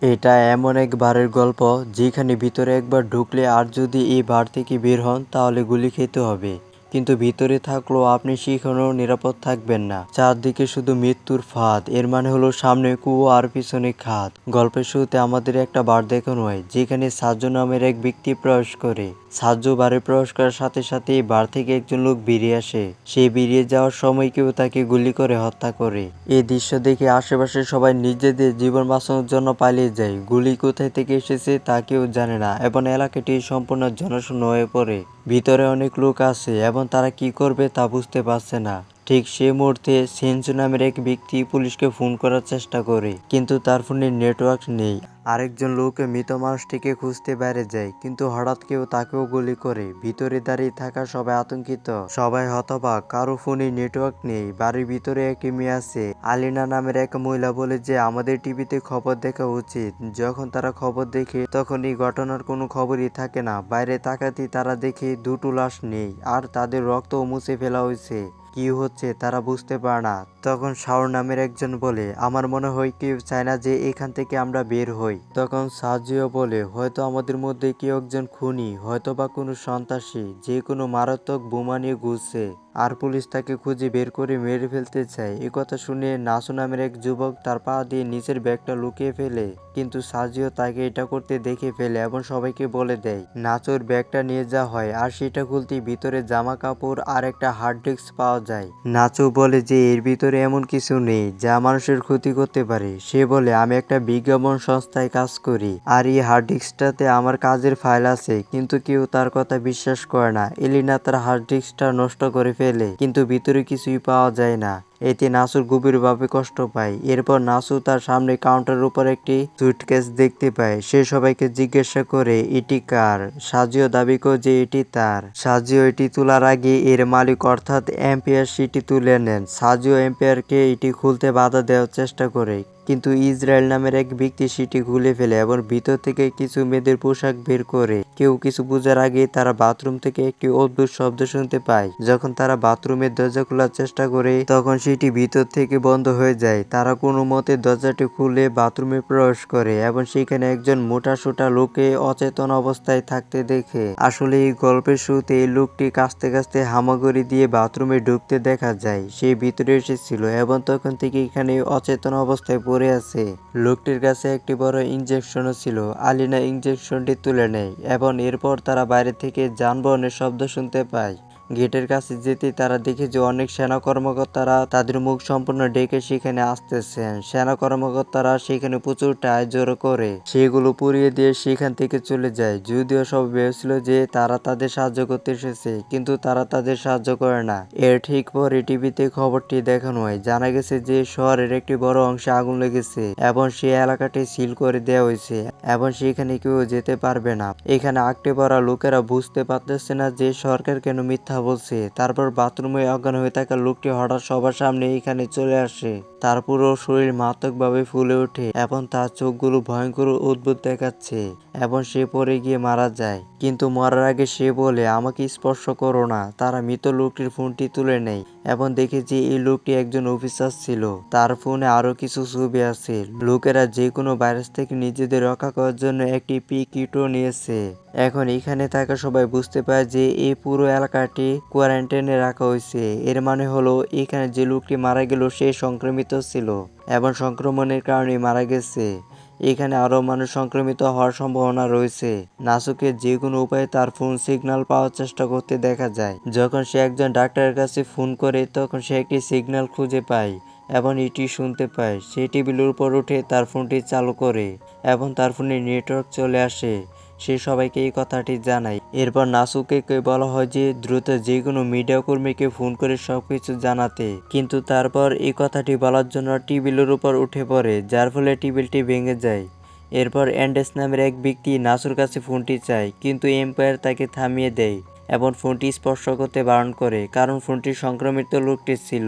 এটা এমন এক বারের গল্প যেখানে ভিতরে একবার ঢুকলে আর যদি এই বার থেকে বের হন তাহলে গুলি খেতে হবে। কিন্তু ভিতরে থাকলেও আপনি সেখানেও নিরাপদ থাকবেন না। চারদিকে শুধু মৃত্যুর ফাঁদ। এর মানে হলো সামনে কুয়ো আর পিছনে খাদ। গল্পের শুরুতে আমাদের একটা বার দেখানো হয় যেখানে সাজ্জু নামের এক ব্যক্তি প্রবেশ করে। সাজ্জু বারে প্রবেশ করার সাথে সাথে এই বার থেকে একজন লোক বেরিয়ে আসে। সে বেরিয়ে যাওয়ার সময় কেউ তাকে গুলি করে হত্যা করে। এই দৃশ্য দেখে আশেপাশে সবাই নিজেদের জীবন বাঁচানোর জন্য পালিয়ে যায়। গুলি কোথায় থেকে এসেছে তা কেউ জানে না এবং এলাকাটি সম্পূর্ণ জনশূন্য হয়ে পড়ে। ভিতরে অনেক লোক আছে এবং তারা কি করবে তা বুঝতে পারছে না। ঠিক সে মুহূর্তে সেনজু নামের এক ব্যক্তি পুলিশকে ফোন করার চেষ্টা করে, কিন্তু তার ফোনে নেটওয়ার্ক নেই। আরেকজন লোক মৃত মানুষটিকে খুঁজতে বাইরে যায়, কিন্তু হঠাৎ কেউ তাকেও গুলি করে। ভিতরে দাঁড়িয়ে থাকা সবাই আতঙ্কিত, সবাই হতবাক, কারো ফোনে নেটওয়ার্ক নেই। বাড়ির ভিতরে একটি মেয়ে আছে, আলিনা নামের এক মহিলা বলে যে আমাদের টিভিতে খবর দেখা উচিত। যখন তারা খবর দেখে তখন এই ঘটনার কোনো খবরই থাকে না। বাইরে তাকাতেই তারা দেখে দুটো লাশ নেই আর তাদের রক্তও মুছে ফেলা হয়েছে। কি হচ্ছে তারা বুঝতে পারে না। তখন শাওর নামের একজন বলে, আমার মনে হয় কেউ চায় না যে এখান থেকে আমরা বের হই। তখন সাজিও বলে, হয়তো আমাদের মধ্যে কেউ একজন খুনি, হয়তো বা কোনো সন্ত্রাসী, যে কোনো মারাত্মক বোমা নিয়ে ঘুরছে আর পুলিশ তাকে খুঁজে বের করে মেরে ফেলতে চায়। একথা শুনে নাসু নামের এক যুবক তার পা দিয়ে নিচের ব্যাগটা লুকিয়ে ফেলে, কিন্তু সাজিও তাকে এটা করতে দেখে ফেলে এবং সবাইকে বলে দেয়। নাচুর ব্যাগটা নিয়ে যাওয়া হয় আর সেটা খুলতেই ভিতরে জামা কাপড় আর একটা হার্ড ডিস্ক পাওয়া যায়। নাচু বলে যে এর ভিতরে এমন কিছু নেই যা মানুষের ক্ষতি করতে পারে। সে বলে, আমি একটা বিজ্ঞাপন সংস্থায় কাজ করি আর এই হার্ড ডিস্কটাতে আমার কাজের ফাইল আছে। কিন্তু কেউ তার কথা বিশ্বাস করে না। এলিনা তার হার্ড ডিস্কটা নষ্ট করে ফেলে, কিন্তু ভিতরে কিছুই পাওয়া যায় না। এতে নাসুর গভীরভাবে কষ্ট পায়। এরপর নাসু তার সামনে কাউন্টারের উপর একটি সুটকেস দেখতে পায়। সে সবাইকে জিজ্ঞাসা করে এটি কার। সাজিও দাবি করে যে এটি তার। সাজিও এটি তোলার আগে এর মালিক অর্থাৎ এম্পায়ার সেটি তুলে নেন। সাজিও এম্পায়ারকে এটি খুলতে বাধা দেওয়ার চেষ্টা করে, কিন্তু ইসরায়েল নামের এক ব্যক্তি সেটি খুলে ফেলে এবং ভিতর থেকে কিছু মেয়েদের পোশাক বের করে। কেউ কিছু বোঝার আগে তারা বাথরুম থেকে একটি অদ্ভুত শব্দ শুনতে পায়। যখন তারা বাথরুমের দরজা খোলার চেষ্টা করে তখন সেটি ভিতর থেকে বন্ধ হয়ে যায়। তারা কোনো মতে দরজাটি খুলে বাথরুমে প্রবেশ করে এবং সেখানে একজন মোটাসোটা লোককে অচেতন অবস্থায় থাকতে দেখে। আসলে এই গল্পের শুরুতে এই লোকটি কাঁচতে কাঁচতে হামাগুড়ি দিয়ে বাথরুমে ঢুকতে দেখা যায়। সে ভিতরে এসেছিল এবং তখন থেকে এখানে অচেতন অবস্থায় পড়ে আছে। লোকটির কাছে একটি বড় ইঞ্জেকশনও ছিল। আলিনা ইঞ্জেকশনটি তুলে নেয় এবং এরপর তারা বাইরে থেকে যানবাহনের শব্দ শুনতে পায়। গেটের কাছে যেতেই তারা দেখে যে অনেক সেনা কর্মকর্তারা তাদের মুখ সম্পূর্ণ ঢেকে সেখানে আসতেছেন। সেনা কর্মকর্তারা সেখানে প্রচুর টায়ার জড়ো করে সেগুলো পুড়িয়ে দিয়ে সেখান থেকে চলে যায়। যদিও সব ভেবেছিল যে তারা তাদের সাহায্য করতে এসেছে, কিন্তু তারা তাদের সাহায্য করে না। এর ঠিক পরে টিভিতে খবরটি দেখানো হয়। জানা গেছে যে শহরের একটি বড় অংশে আগুন লেগেছে এবং সেই এলাকাটি সিল করে দেওয়া হয়েছে এবং সেখানে কেউ যেতে পারবে না। এখানে আটকে পড়া লোকেরা বুঝতে পারতেছে না যে সরকার কেন মিথ্যা বলছে। তারপর বাথরুমে অজ্ঞান হয়ে থাকা লোকটি হঠাৎ সবার সামনে এখানে চলে আসে। তার পুরো শরীর মারাত্মকভাবে ফুলে ওঠে এবং তার চোখগুলো ভয়ঙ্কর অদ্ভুত দেখাচ্ছে এবং সে পড়ে গিয়ে মারা যায়। কিন্তু মরার আগে সে বলে, আমাকে স্পর্শ করো না। তারা মৃত লোকটির ফোনটি তুলে নেয় এবং দেখে যে এই লোকটি একজন অফিসার ছিল। তার ফোনে আরো কিছু ছবি আছে। লোকেরা যে কোনো ভাইরাস থেকে নিজেদের রক্ষা করার জন্য একটি পি কিটও নিয়েছে। এখন এখানে থাকা সবাই বুঝতে পারে যে এই পুরো এলাকাটি কোয়ারেন্টাইনে রাখা হয়েছে। এর মানে হলো এখানে যে লোকটি মারা গেল সে সংক্রমিত ছিল এবং সংক্রমণের কারণে মারা গেছে। এখানে আরো মানুষ সংক্রমিত হওয়ার সম্ভাবনা রয়েছে। নাসুকে যে কোনো উপায়ে তার ফোন সিগন্যাল পাওয়ার চেষ্টা করতে দেখা যায়। যখন সে একজন ডাক্তারের কাছে ফোন করে তখন সে একটি সিগন্যাল খুঁজে পায় এবং এটি শুনতে পায়। সে টেবিলের উপর উঠে তার ফোনটি চালু করে এবং তার ফোনে নেটওয়ার্ক চলে আসে। সে সবাইকে এই কথাটি জানায়। এরপর নাসুকে বলা হয় যে দ্রুত যে কোনো মিডিয়া কর্মীকে ফোন করে সবকিছু জানাতে, কিন্তু তারপর এই কথাটি বলার জন্য টেবিলের উপর উঠে পড়ে, যার ফলে টেবিলটি ভেঙে যায়। এরপর অ্যান্ডেস নামের এক ব্যক্তি নাসুর কাছে ফোনটি চায়, কিন্তু এম্পায়ার তাকে থামিয়ে দেয় এবং ফোনটি স্পর্শ করতে বারণ করে, কারণ ফোনটি সংক্রমিত লোকটি ছিল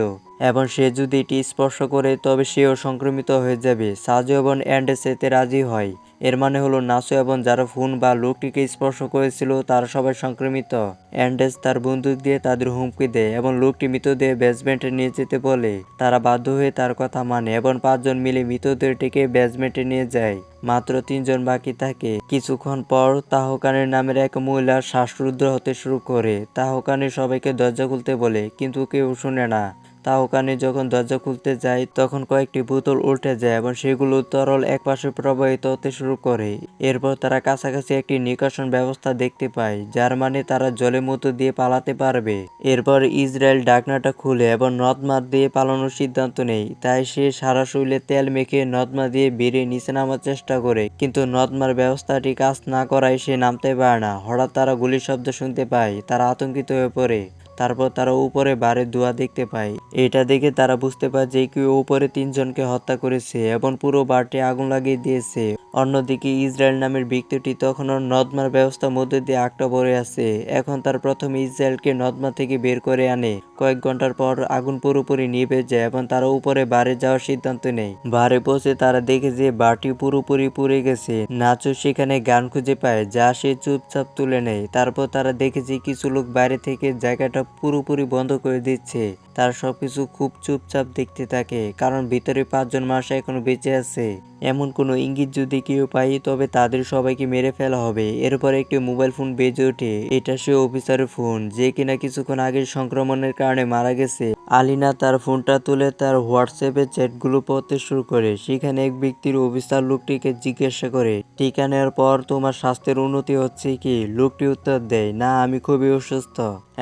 এবং সে যদি এটি স্পর্শ করে তবে সেও সংক্রমিত হয়ে যাবে। সাজু এবং অ্যান্ডেস এতে রাজি হয় এর মানে হলো নাসু এবং যারা ফোন বা লোকটিকে স্পর্শ করেছিল তারা সবাই সংক্রমিত। অ্যান্ডেস তার বন্দুক দিয়ে তাদের হুমকি দেয় এবং লোকটি মৃতদেহ বেসমেন্টে নিয়ে যেতে বলে। তারা বাধ্য হয়ে তার কথা মানে এবং 5 জন মিলে মৃতদেহটিকে বেসমেন্টে নিয়ে যায়। মাত্র 3 জন বাকি থাকে। কিছুক্ষণ পর তাহকানের নামের এক মহিলার শ্বাসরুদ্ধ হতে শুরু করে। তাহকানি সবাইকে দরজা খুলতে বলে, কিন্তু কেউ শুনে না। তাহকানি যখন দরজা খুলতে যায় তখন কয়েকটি বোতল উল্টে যায় এবং সেগুলো তরল একপাশে প্রবাহিত হতে শুরু করে। এরপর তারা কাছাকাছি একটি নিকাশন ব্যবস্থা দেখতে পায়, যার মানে তারা জলের মধ্য দিয়ে পালাতে পারবে। এরপর ইসরায়েল ঢাকনাটা খুলে এবং নর্দমা দিয়ে পালানোর সিদ্ধান্ত নেয়। তাই সে সারা শরীরে তেল মেখে নর্দমা দিয়ে বেরিয়ে নিচে নামার চেষ্টা করে, কিন্তু নর্দমার ব্যবস্থাটি কাজ না করায় সে নামতে পারে না। হঠাৎ তারা গুলির শব্দ শুনতে পায়। তারা আতঙ্কিত হয়ে পড়ে। তারপর তারা উপরে বারের ধোঁয়া দেখতে পায়। এটা দেখে তারা বুঝতে পারে যে কেউ উপরে 3 জনকে হত্যা করেছে এবং পুরো বারটি আগুন লাগিয়ে দিয়েছে। অন্যদিকে ইসরায়েল নামের ব্যক্তিটি তখনও নর্দমার ব্যবস্থার মধ্যে দিয়ে আটকা পড়ে আছে। এখন তার প্রথমে ইসরায়েলকে নর্দমা থেকে বের করে আনে। কয়েক ঘন্টার পর আগুন পুরোপুরি নিভে যায় এবং তারা উপরে বারে যাওয়ার সিদ্ধান্ত নেয়। বারে পৌঁছে তারা দেখে যে বারটি পুরোপুরি পুড়ে গেছে। নাচো সেখানে গান খুঁজে পায়, যা সে চুপচাপ তুলে নেয়। তারপর তারা দেখে যে কিছু লোক বাইরে থেকে জায়গাটা পুরোপুরি বন্ধ করে দিচ্ছে। তারা সবকিছু খুব চুপচাপ দেখতে থাকে, কারণ ভিতরে 5 জন মানুষ এখনো বেঁচে আছে। এমন কোনো ইঙ্গিত যদি কেউ পায় তবে তাদের সবাইকে মেরে ফেলা হবে। এরপর একটি মোবাইল ফোন বেজে ওঠে। এটা সে অফিসারের ফোন, যে কিনা কিছুক্ষণ আগে সংক্রমণের কারণে মারা গেছে। আলিনা তার ফোনটা তুলে তার হোয়াটসঅ্যাপে চ্যাটগুলো পড়তে শুরু করে। সেখানে এক ব্যক্তির অফিসার লোকটিকে জিজ্ঞাসা করে, টিকা নেওয়ার পর তোমার স্বাস্থ্যের উন্নতি হচ্ছে কি? লোকটি উত্তর দেয়, না, আমি খুবই অসুস্থ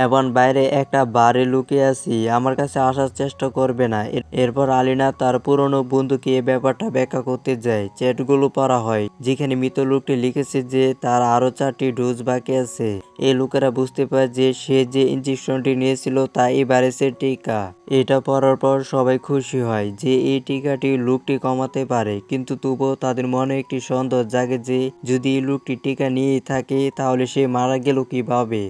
এবং বাইরে একটা বারে লুকিয়ে আছি, আমার কাছে আসার চেষ্টা করবে না। এরপর আলিনা তার পুরনো বন্ধুকে এই ব্যাপারটা ব্যাখ্যা করতে যায়। চ্যাটগুলো পড়া হয়, যেখানে মৃত লোকটি লিখেছে যে তার আরো 4টি ডোজ বাকি আছে। এই লোকেরা বুঝতে পারে যে সে যে ইনজেকশনটি নিয়েছিল তা এই ভাইরাসের টিকা। এটা পড়ার পর সবাই খুশি হয় যে এই টিকাটি লোকটি কমাতে পারে, কিন্তু তবুও তাদের মনে একটি সন্দেহ জাগে যে যদি এই লোকটি টিকা নিয়েই থাকে তাহলে সে মারা গেল কিভাবে।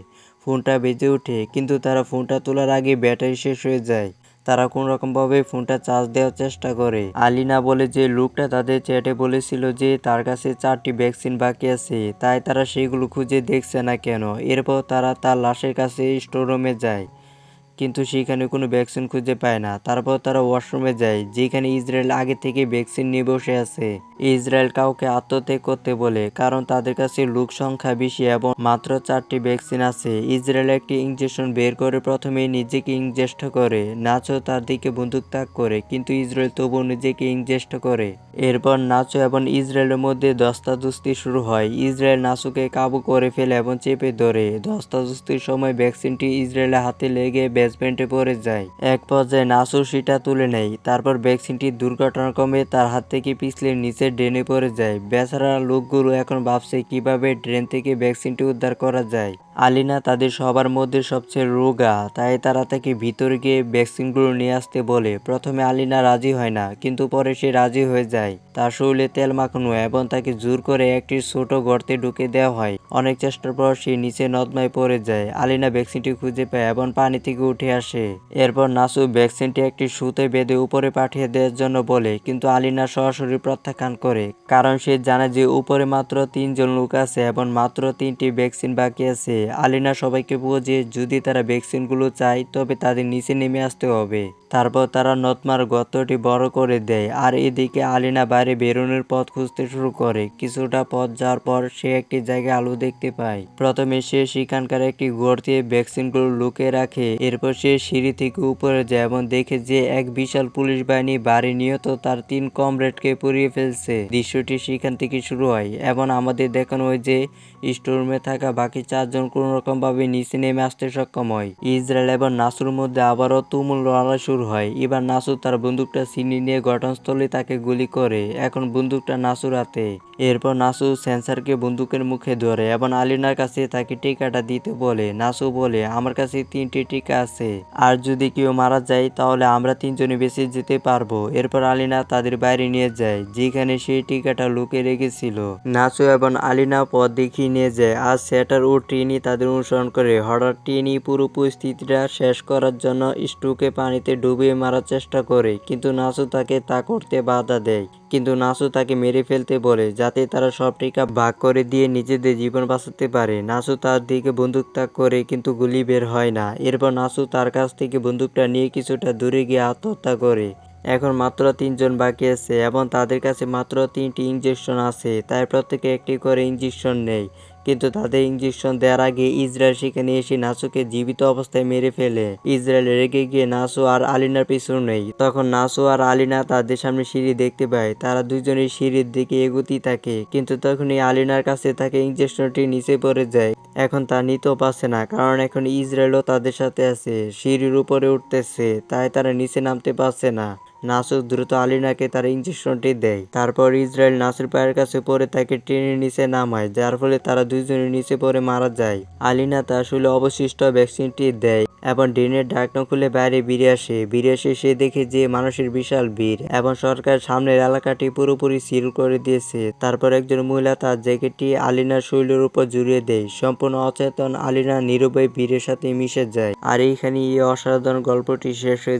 ফোনটা বেজে ওঠে, কিন্তু তারা ফোনটা তোলার আগে ব্যাটারি শেষ হয়ে যায়। তারা কোনোরকমভাবে ফোনটা চার্জ দেওয়ার চেষ্টা করে। আলিনা বলে যে লোকটা তাদের চ্যাটে বলেছিল যে তার কাছে 4টি ভ্যাকসিন বাকি আছে, তাই তারা সেগুলো খুঁজে দেখছে না কেন। এরপর তারা তার লাশের কাছে স্টোররুমে যায়, কিন্তু সেখানে কোনো ভ্যাকসিন খুঁজে পায় না। তারপর তারা ওয়াশরুমে যায়, যেখানে ইসরায়েল আগে থেকে ভ্যাকসিন নিয়ে বসে আছে। ইসরায়েল কাউকে আত্মত্যাগ করতে বলে, কারণ তাদের কাছে লোক সংখ্যা বেশি এবং মাত্র 4টি ভ্যাকসিন আছে। ইসরায়েল একটি ইনজেকশন বের করে প্রথমেই নিজেকে ইনজেক্ট করে। নাচো তার দিকে বন্দুক তাক করে, কিন্তু ইসরায়েল তবুও নিজেকে ইনজেক্ট করে। এরপর নাচো এবং ইসরায়েলের মধ্যে ধস্তাধস্তি শুরু হয়। ইসরায়েল নাচোকে কাবু করে ফেলে এবং চেপে ধরে। ধস্তাধস্তির সময় ভ্যাকসিনটি ইসরায়েলের হাতে লেগে বেসমেন্টে পড়ে যায়। এক পর্যায়ে নাসু সেটা তুলে নেয়। তারপর ভ্যাকসিনটি দুর্ঘটনাক্রমে তার হাত থেকে পিছলে নিচে ড্রেনে পড়ে যায়। বেচারা লোকগুলো এখন ভাবছে কিভাবে ড্রেন থেকে ভ্যাকসিনটি উদ্ধার করা যায়। আলিনা তাদের সবার মধ্যে সবচেয়ে রোগা, তাই তারা তাকে ভিতরে গিয়ে ভ্যাকসিনগুলো নিয়ে আসতে বলে। প্রথমে আলিনা রাজি হয় না, কিন্তু পরে সে রাজি হয়ে যায়। তার শরীরে তেল মাখানো এবং তাকে জোর করে একটি ছোট গর্তে ঢুকে দেওয়া হয়। অনেক চেষ্টার পর সে নিচে নর্দমায় পড়ে যায়। আলিনা ভ্যাকসিনটি খুঁজে পায় এবং পানি থেকে উঠে আসে। এরপর নাসু ভ্যাকসিনটি একটি সুতে বেঁধে উপরে পাঠিয়ে দেওয়ার জন্য বলে, কিন্তু আলিনা সরাসরি প্রত্যাখ্যান করে, কারণ সে জানে যে উপরে মাত্র 3 জন লোক আছে এবং মাত্র 3টি ভ্যাকসিন বাকি আছে। আলিনা সবাইকে বোঝে যদি তারা ভ্যাকসিনগুলো চায় তবে তাদের নিচে নেমে আসতে হবে। তারপর তারা নর্দমার গর্তটি বড় করে দেয়, আর এদিকে আলিনা বাইরে বেরোনোর পথ খুঁজতে শুরু করে। কিছুটা পথ যাওয়ার পর সে একটি জায়গায় আলো দেখতে পায়। প্রথমে সে সেখানকার একটি গর্তে ভ্যাকসিনগুলো লুকিয়ে রাখে। এরপর সে সিঁড়ি থেকে উপরে যায় এবং দেখে যে এক বিশাল পুলিশ বাহিনী বাড়ি নিহত তার 3 কমরেডকে পুড়িয়ে ফেলছে। দৃশ্যটি সেখান থেকে শুরু হয় এবং আমাদের দেখানো হয় যে স্টোররুমে থাকা বাকি 4 জন কোনোরকম ভাবে নিচে নেমে আসতে সক্ষম হয়। ইসরায়েল এবং নাসুর মধ্যে আবারও তুমুল লড়াই শুরু হয়। এবার নাসু তার বন্দুকটা ছিনিয়ে নিয়ে ঘটনাস্থলে তাকে গুলি করে। এখন বন্দুকটা নাসুর হাতে। এরপর নাসু সেন্সারকে বন্দুকের মুখে ধরে এবং আলিনার কাছে তাকে টিকাটা দিতে বলে। নাসু বলে, আমার কাছে 3টি টিকা আছে, আর যদি কেউ মারা যায় তাহলে আমরা 3 জনে বেঁচে যেতে পারবো। এরপর আলিনা তাদের বাইরে নিয়ে যায়, যেখানে সেই টিকাটা লুকিয়ে রেখেছিল। নাসু এবং আলিনা পথ দেখিয়ে নিয়ে যায়, আর স্যাটার ও ট্রিনি তাদের অনুসরণ করে। হঠাৎ ট্রিনি পুরো পরিস্থিতিটা শেষ করার জন্য স্টুকে পানিতে ডুব ডুবিয়ে মারার চেষ্টা করে, কিন্তু নাসু তাকে তা করতে বাধা দেয়। কিন্তু নাসু তাকে মেরে ফেলতে বলে, যাতে তারা সব টিকা ভাগ করে দিয়ে নিজেদের জীবন বাঁচাতে পারে। নাসু তার দিকে বন্দুক তাক করে, কিন্তু গুলি বের হয় না। এরপর নাসু তার কাছ থেকে বন্দুকটা নিয়ে কিছুটা দূরে গিয়ে আত্মহত্যা করে। এখন মাত্র 3 জন বাকি আছে এবং তাদের কাছে মাত্র 3টি ইঞ্জেকশন আছে, তাই প্রত্যেকে একটি করে ইঞ্জেকশন নেয়। কিন্তু তাদের ইঞ্জেকশন দেওয়ার আগে ইসরায়েল সেখানে এসে নাসুকে জীবিত অবস্থায় মেরে ফেলে। ইসরায়েল রেগে গিয়ে নাসু আর আলিনার পিছু নেয়। তখন নাসু আর আলিনা তাদের সামনে সিঁড়ি দেখতে পায়। তারা দুজনেই সিঁড়ির দিকে এগোতেই থাকে, কিন্তু তখনই আলিনার কাছে থাকা ইঞ্জেকশনটি নিচে পড়ে যায়। এখন তা নিতেও পারছে না, কারণ এখন ইসরায়েলও তাদের সাথে আছে, সিঁড়ির উপরে উঠতেছে, তাই তারা নিচে নামতে পারছে না। নাসু দ্রুত আলিনাকে তার ইঞ্জেকশনটি দেয়। তারপর ইসরায়েল নাসুর পায়ের কাছে পড়ে তাকে টেনে নিচে নামায়, যার ফলে তারা দুজনে নিচে পড়ে মারা যায়। আলিনা তার শরীরে অবশিষ্ট ভ্যাকসিনটি দেয় এবং ড্রেনের ঢাকনা খুলে বাইরে বেরিয়ে এসে সে দেখে যে মানুষের বিশাল ভিড় এবং সরকার সামনের এলাকাটি পুরোপুরি সিল করে দিয়েছে। তারপর একজন মহিলা তার জ্যাকেটটি আলিনার শরীরের উপর জুড়িয়ে দেয়। সম্পূর্ণ অচেতন আলিনা নীরবে ভিড়ের সাথে মিশে যায়। আর এইখানে এই অসাধারণ গল্পটি শেষ হয়ে যায়।